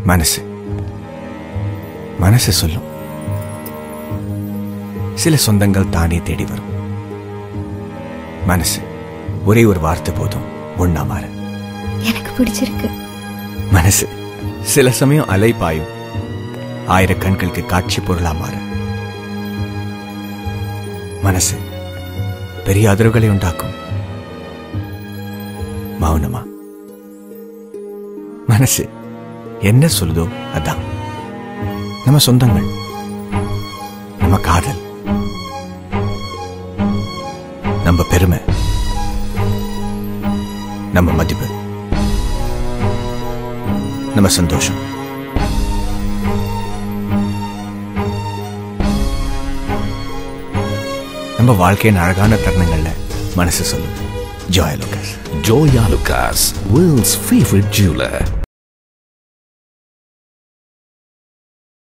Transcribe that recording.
மனசு மனசு சொல்லும். சில சொந்தங்கள் தானே தேடி வரும். மனசு ஒரே ஒரு வார்த்தை போதும் ஒண்ணா மாற. எனக்கு பிடிச்சிருக்கு. மனசு சில சமயம் அலை பாயும், ஆயிரம் கண்களுக்கு காட்சி பொருளா மாற. மனசு பெரிய அதிர்வுகளை உண்டாக்கும். மௌனமா மனசு என்ன சொல்லுதோ அதான். நம்ம சொந்தங்கள், நம்ம காதல், நம்ம பெருமை, நம்ம மதிப்பு, நம்ம சந்தோஷம். நம்ம வாழ்க்கையின் அழகான தருணங்கள்ல மனசு சொல்லும். Joya Lucas. Joya Lucas, world's favorite jeweler.